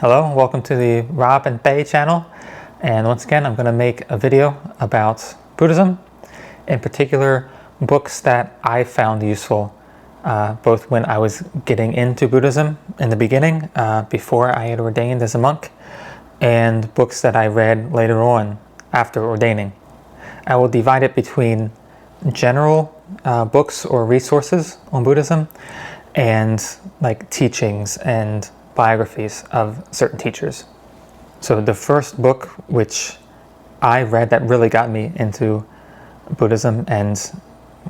Hello, welcome to the Rob and Bay channel, and once again I'm going to make a video about Buddhism, in particular books that I found useful both when I was getting into Buddhism in the beginning, before I had ordained as a monk, and books that I read later on after ordaining. I will divide it between general books or resources on Buddhism and like teachings and biographies of certain teachers. So the first book which I read that really got me into Buddhism and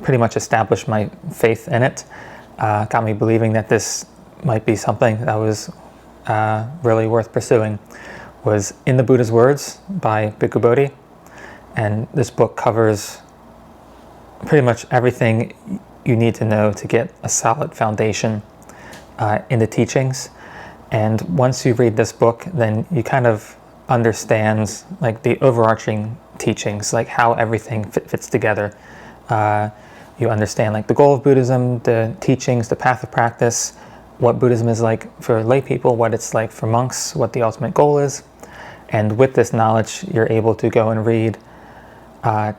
pretty much established my faith in it, got me believing that this might be something that was really worth pursuing, was In the Buddha's Words by Bhikkhu Bodhi. And this book covers pretty much everything you need to know to get a solid foundation in the teachings. And once you read this book, then you kind of understand like the overarching teachings, like how everything fits together. You understand like the goal of Buddhism, the teachings, the path of practice, what Buddhism is like for lay people, what it's like for monks, what the ultimate goal is. And with this knowledge, you're able to go and read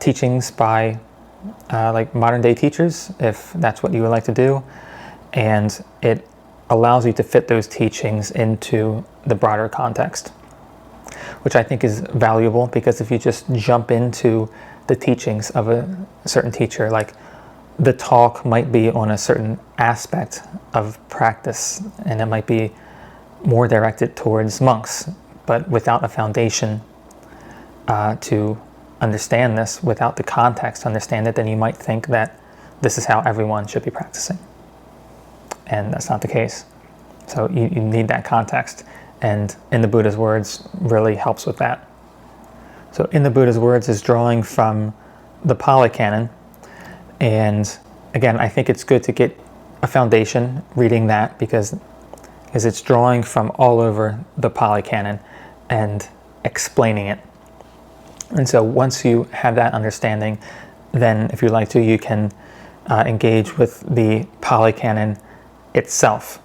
teachings by like modern day teachers, if that's what you would like to do. And it allows you to fit those teachings into the broader context, which I think is valuable, because if you just jump into the teachings of a certain teacher, like the talk might be on a certain aspect of practice and it might be more directed towards monks, but without a foundation to understand this, without the context to understand it, then you might think that this is how everyone should be practicing. And that's not the case. So you need that context, and In the Buddha's Words really helps with that. So In the Buddha's Words is drawing from the Pali canon, and again, I think it's good to get a foundation reading that, because it's drawing from all over the Pali canon and explaining it. And so once you have that understanding, then if you'd like to, you can engage with the Pali canon itself,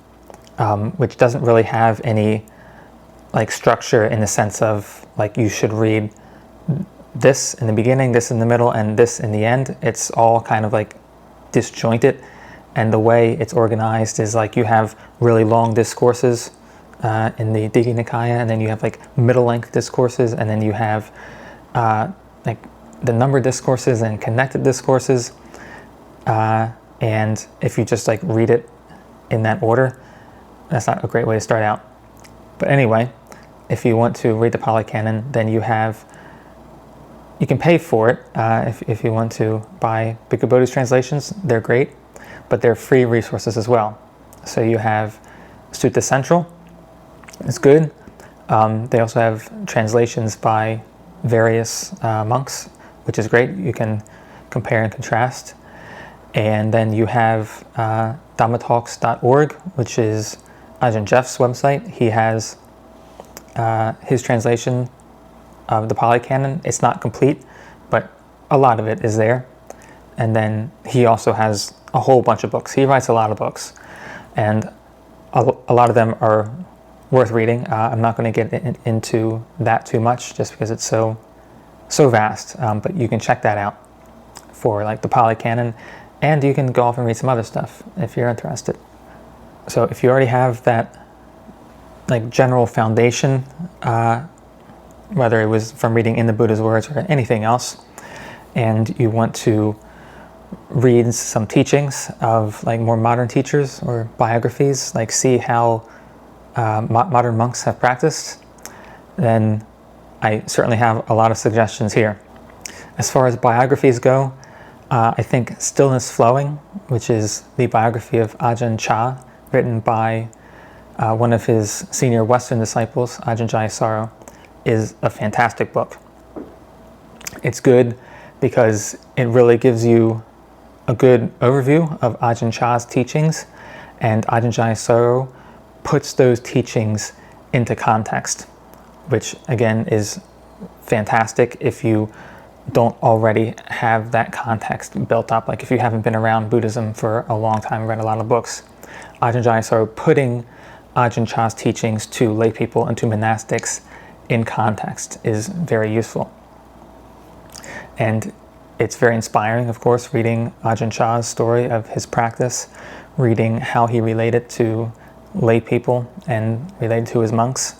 which doesn't really have any like structure in the sense of like you should read this in the beginning, this in the middle, and this in the end. It's all kind of like disjointed, and the way it's organized is like you have really long discourses in the Digha Nikaya, and then you have like middle length discourses, and then you have like the numbered discourses and connected discourses, and if you just like read it in that order, that's not a great way to start out. But anyway, if you want to read the Pali Canon, then you can pay for it if you want to buy Bhikkhu Bodhi's translations. They're great, but they're free resources as well. So you have Sutta Central, it's good. They also have translations by various monks, which is great. You can compare and contrast. And then you have dhammatalks.org, which is Ajahn Jeff's website. He has his translation of the Pali Canon. It's not complete, but a lot of it is there. And then he also has a whole bunch of books. He writes a lot of books, and a lot of them are worth reading. I'm not going to get into that too much, just because it's so vast, but you can check that out for like the Pali Canon. And you can go off and read some other stuff if you're interested. So if you already have that like general foundation, whether it was from reading In the Buddha's Words or anything else, and you want to read some teachings of like more modern teachers or biographies, like see how modern monks have practiced, then I certainly have a lot of suggestions here. As far as biographies go, I think Stillness Flowing, which is the biography of Ajahn Chah, written by one of his senior Western disciples, Ajahn Jayasaro, is a fantastic book. It's good because it really gives you a good overview of Ajahn Chah's teachings, and Ajahn Jayasaro puts those teachings into context, which again is fantastic if you don't already have that context built up. Like if you haven't been around Buddhism for a long time, read a lot of books, Ajahn Jayasaro putting Ajahn Chah's teachings to lay people and to monastics in context is very useful. And it's very inspiring, of course, reading Ajahn Chah's story of his practice, reading how he related to lay people and related to his monks.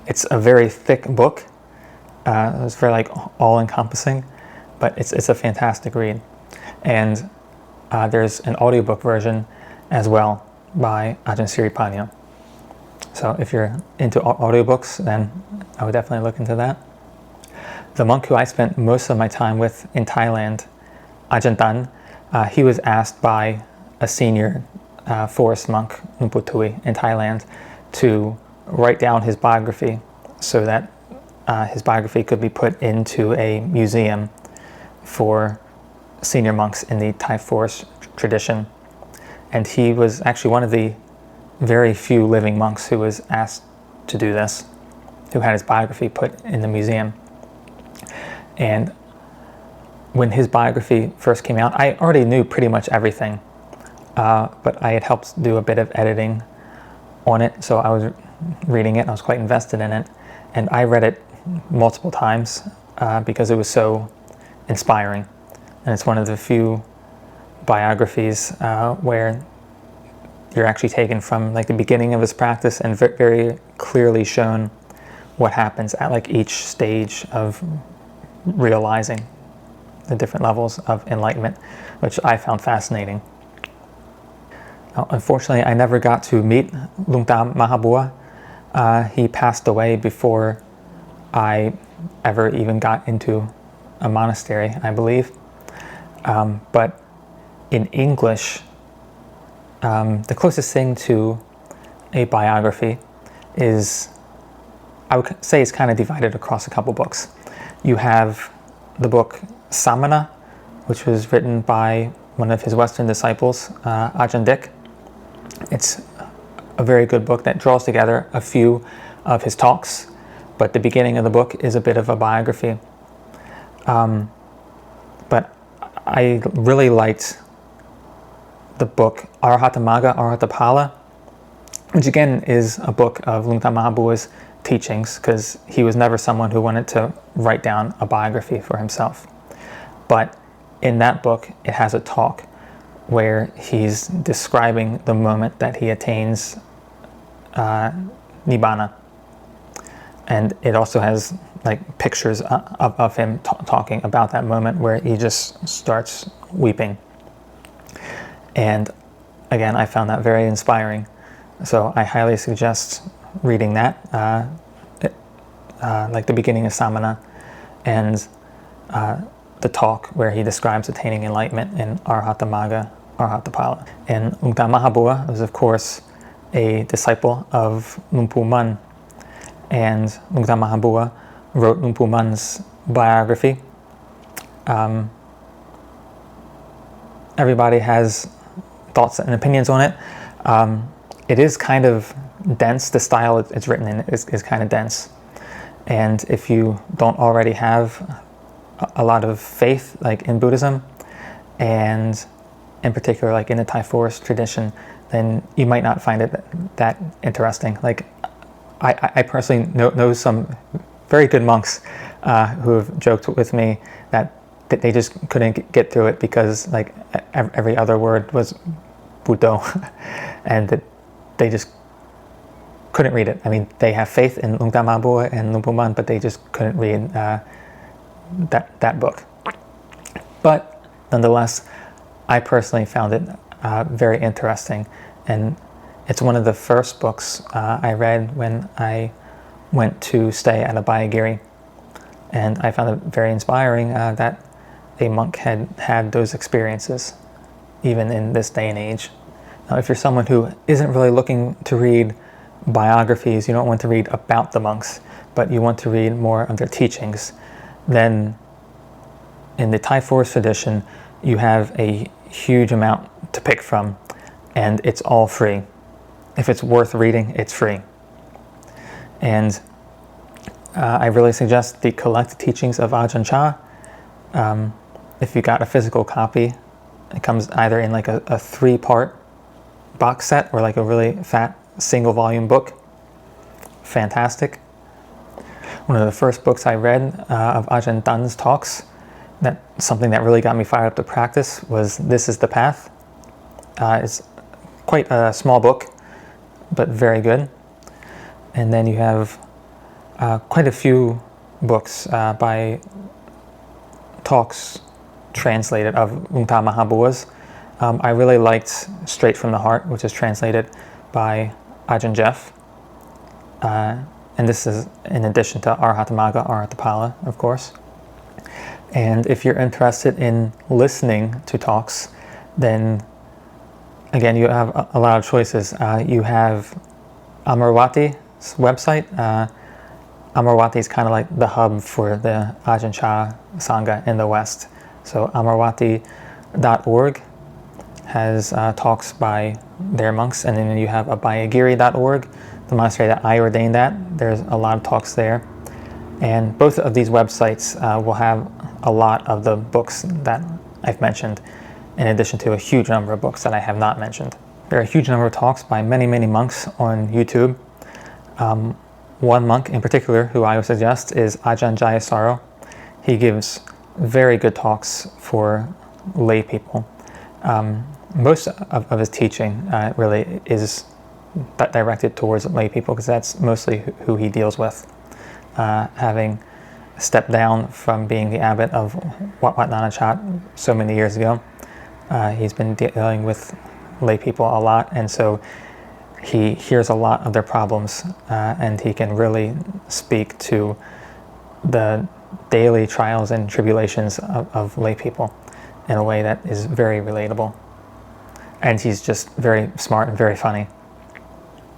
It's a very thick book. It's very like all-encompassing, but it's a fantastic read. And there's an audiobook version as well by Ajahn Siripanyo. So if you're into audiobooks, then I would definitely look into that. The monk who I spent most of my time with in Thailand, Ajahn Tan, he was asked by a senior forest monk, Lumpur Tui, in Thailand, to write down his biography so that his biography could be put into a museum for senior monks in the Thai forest tradition. And he was actually one of the very few living monks who was asked to do this, who had his biography put in the museum. And when his biography first came out, I already knew pretty much everything, but I had helped do a bit of editing on it, so I was reading it, I was quite invested in it, and I read it multiple times because it was so inspiring. And it's one of the few biographies where you're actually taken from like the beginning of his practice and very clearly shown what happens at like each stage of realizing the different levels of enlightenment, which I found fascinating. Now, unfortunately, I never got to meet Lungta Mahabua. He passed away before I ever even got into a monastery, I believe. But in English, the closest thing to a biography is, I would say it's kind of divided across a couple books. You have the book Samana, which was written by one of his Western disciples, Ajahn Dik. It's a very good book that draws together a few of his talks, but the beginning of the book is a bit of a biography. But I really liked the book Arahatamagga, Arahatapala, which again is a book of Lungta Mahabua's teachings, because he was never someone who wanted to write down a biography for himself. But in that book, it has a talk where he's describing the moment that he attains Nibbana. And it also has like pictures of him talking about that moment where he just starts weeping. And again, I found that very inspiring. So I highly suggest reading that, like the beginning of Samana, and the talk where he describes attaining enlightenment in Arahatamagga, Arahatapala. And Lungta Mahabua was, of course, a disciple of Lumpur Mun, and Lungta Mahabua wrote Lumpur Mun's biography. Everybody has thoughts and opinions on it. It is kind of dense. The style it's written in is kind of dense. And if you don't already have a lot of faith, like in Buddhism, and in particular like in the Thai forest tradition, then you might not find it that interesting. Like I personally know some very good monks who have joked with me that they just couldn't get through it because like every other word was Buddho, and that they just couldn't read it. I mean, they have faith in Lungta Mahabua and Lumpur Mun, but they just couldn't read that book. But nonetheless, I personally found it very interesting, and it's one of the first books I read when I went to stay at a Abhayagiri, and I found it very inspiring that a monk had those experiences, even in this day and age. Now, if you're someone who isn't really looking to read biographies, you don't want to read about the monks, but you want to read more of their teachings, then in the Thai forest tradition, you have a huge amount to pick from, and it's all free. If it's worth reading, it's free. And I really suggest the collected teachings of Ajahn Chah. If you got a physical copy, it comes either in like a 3-part box set or like a really fat single volume book. Fantastic. One of the first books I read of Ajahn Dun's talks, something that really got me fired up to practice, was This is the Path. It's quite a small book, but very good. And then you have quite a few books by talks translated of Lungta Mahabuddhas. I really liked Straight from the Heart, which is translated by Ajahn Jeff. And this is in addition to Arhatamaga, Arhatapala, of course. And if you're interested in listening to talks, then again, you have a lot of choices. You have Amaravati's website. Amaravati is kind of like the hub for the Ajahn Chah Sangha in the West. So amaravati.org has talks by their monks, and then you have abhayagiri.org, the monastery that I ordained at. There's a lot of talks there. And both of these websites will have a lot of the books that I've mentioned, in addition to a huge number of books that I have not mentioned. There are a huge number of talks by many, many monks on YouTube. One monk in particular who I would suggest is Ajahn Jayasaro. He gives very good talks for lay people. Most of his teaching really is directed towards lay people, because that's mostly who he deals with. Having stepped down from being the abbot of Wat Nanachat so many years ago, he's been dealing with lay people a lot, and so he hears a lot of their problems, and he can really speak to the daily trials and tribulations of lay people in a way that is very relatable. And he's just very smart and very funny.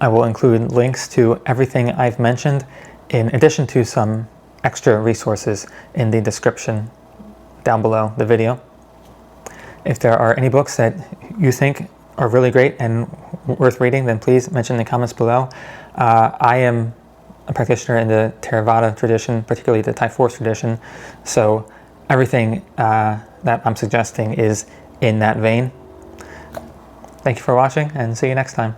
I will include links to everything I've mentioned, in addition to some extra resources, in the description down below the video. If there are any books that you think are really great and worth reading, then please mention in the comments below. I am a practitioner in the Theravada tradition, particularly the Thai Force tradition, so everything that I'm suggesting is in that vein. Thank you for watching, and see you next time.